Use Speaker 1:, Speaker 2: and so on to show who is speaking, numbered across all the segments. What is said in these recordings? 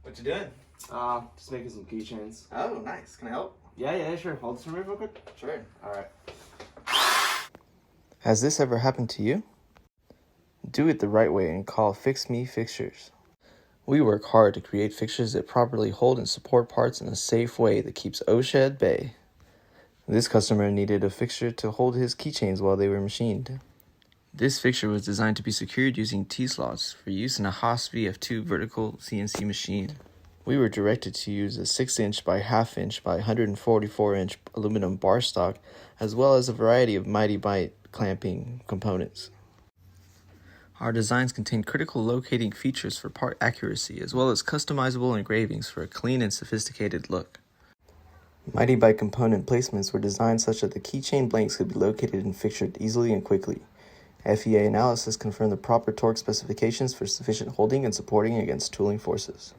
Speaker 1: What you doing?
Speaker 2: Just making some keychains.
Speaker 1: Oh, nice. Can I help?
Speaker 2: Yeah, sure. Hold this for me real quick.
Speaker 1: Sure.
Speaker 2: Alright.
Speaker 3: Has this ever happened to you? Do it the right way and call Fix Me Fixtures. We work hard to create fixtures that properly hold and support parts in a safe way that keeps OSHA at bay. This customer needed a fixture to hold his keychains while they were machined. This fixture was designed to be secured using T-slots for use in a Haas VF2 vertical CNC machine. We were directed to use a 6-inch by 1/2 inch by 144-inch aluminum bar stock, as well as a variety of Mighty Bite clamping components. Our designs contain critical locating features for part accuracy, as well as customizable engravings for a clean and sophisticated look. Mighty Bite component placements were designed such that the keychain blanks could be located and fixtured easily and quickly. FEA analysis confirmed the proper torque specifications for sufficient holding and supporting against tooling forces.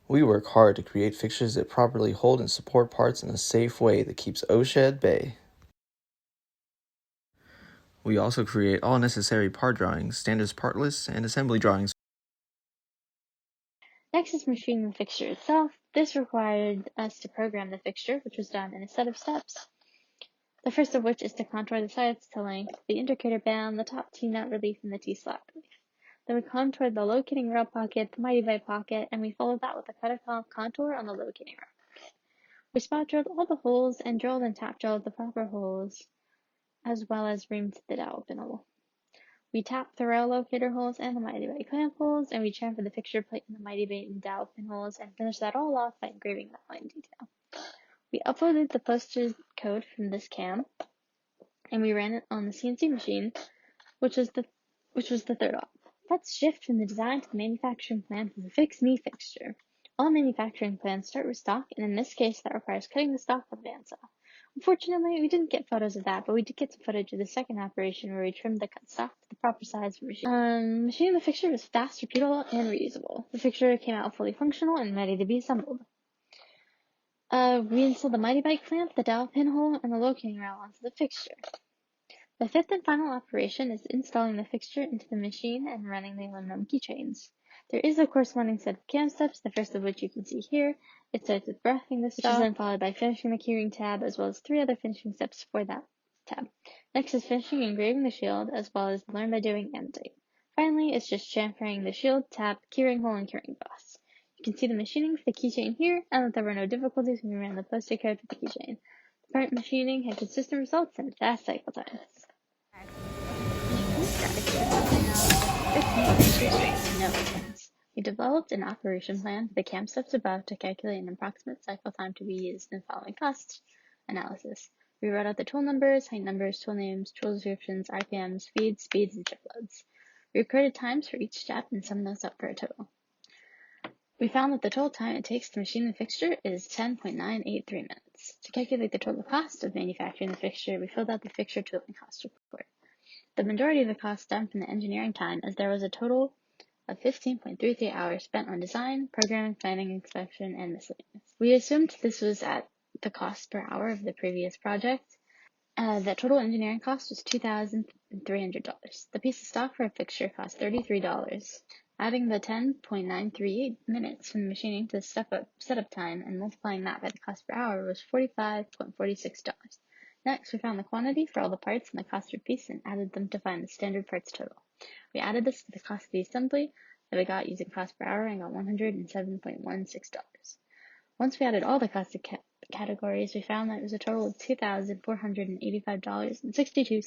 Speaker 3: We work hard to create fixtures that properly hold and support parts in a safe way that keeps OSHA at bay. We also create all necessary part drawings, standards part lists, and assembly drawings.
Speaker 4: Next is machining the fixture itself. This required us to program the fixture, which was done in a set of steps. The first of which is to contour the sides to length, the indicator band, the top T-nut relief, and the T-slot relief. Then we contoured the locating rail pocket, the Mighty Bite pocket, and we followed that with a cut contour on the locating rail. We spot drilled all the holes and drilled and tap drilled the proper holes, as well as reamed the dowel pinhole. We tapped the rail locator holes and the Mighty Bite clamp holes, and we chamfered the fixture plate in the Mighty Bite and dowel pinholes and finished that all off by engraving that line detail. We uploaded the posted code from this cam, and we ran it on the CNC machine, which was the third op. Let's shift from the design to the manufacturing plan for the Fix Me fixture. All manufacturing plans start with stock, and in this case, that requires cutting the stock with a bandsaw. Unfortunately, we didn't get photos of that, but we did get some footage of the second operation where we trimmed the cut stock to the proper size for machining. Machining the fixture was fast, repeatable, and reusable. The fixture came out fully functional and ready to be assembled. We installed the Mighty Bite clamp, the dowel pinhole, and the locating rail onto the fixture. The fifth and final operation is installing the fixture into the machine and running the aluminum keychains. There is a corresponding set of cam steps, the first of which you can see here. It starts with breathing the stock, which is then followed by finishing the keyring tab, as well as 3 other finishing steps for that tab. Next is finishing engraving the shield, as well as the learn by doing annotate. Finally, it's just chamfering the shield, tab, keyring hole, and keyring boss. You can see the machining for the keychain here, and that there were no difficulties when we ran the posted code for the keychain. The part machining had consistent results and fast cycle times. We developed an operation plan for the cam steps above to calculate an approximate cycle time to be used in the following cost analysis. We wrote out the tool numbers, height numbers, tool names, tool descriptions, RPMs, feeds, speeds, and chip loads. We recorded times for each step and summed those up for a total. We found that the total time it takes to machine the fixture is 10.983 minutes. To calculate the total cost of manufacturing the fixture, we filled out the fixture tooling cost report. The majority of the cost stemmed from the engineering time, as there was a total of 15.33 hours spent on design, programming, planning, inspection, and miscellaneous. We assumed this was at the cost per hour of the previous project. The total engineering cost was $2,300. The piece of stock for a fixture cost $33. Adding the 10.938 minutes from the machining to the setup time and multiplying that by the cost per hour was $45.46. Next, we found the quantity for all the parts and the cost per piece and added them to find the standard parts total. We added this to the cost of the assembly that we got using cost per hour and got $107.16. Once we added all the cost categories, we found that it was a total of $2,485.62.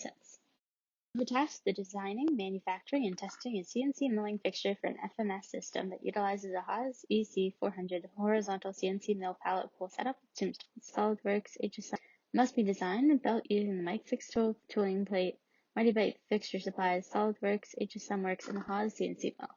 Speaker 4: We tasked the designing, manufacturing, and testing a CNC milling fixture for an FMS system that utilizes a Haas EC400 horizontal CNC mill pallet pull setup with tombstones. SolidWorks HSM must be designed and built using the Mike 6 tooling plate, Mighty Bite fixture supplies, SolidWorks, HSM Works, and the Haas CNC mill.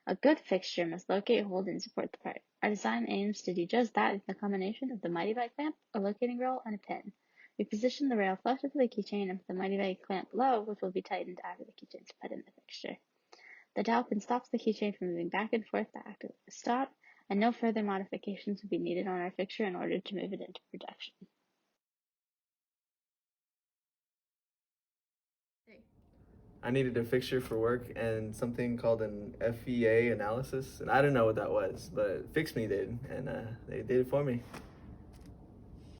Speaker 4: A good fixture must locate, hold, and support the part. Our design aims to do just that with the combination of the Mighty Bite clamp, a locating rail, and a pin. We position the rail flush with the keychain and put the Mighty Bite clamp below, which will be tightened after the keychain is put in the fixture. The dowel pin stops the keychain from moving back and forth to act as a stop, and no further modifications will be needed on our fixture in order to move it into production.
Speaker 3: I needed a fixture for work and something called an FEA analysis, and I didn't know what that was, but Fix Me did, and they did it for me.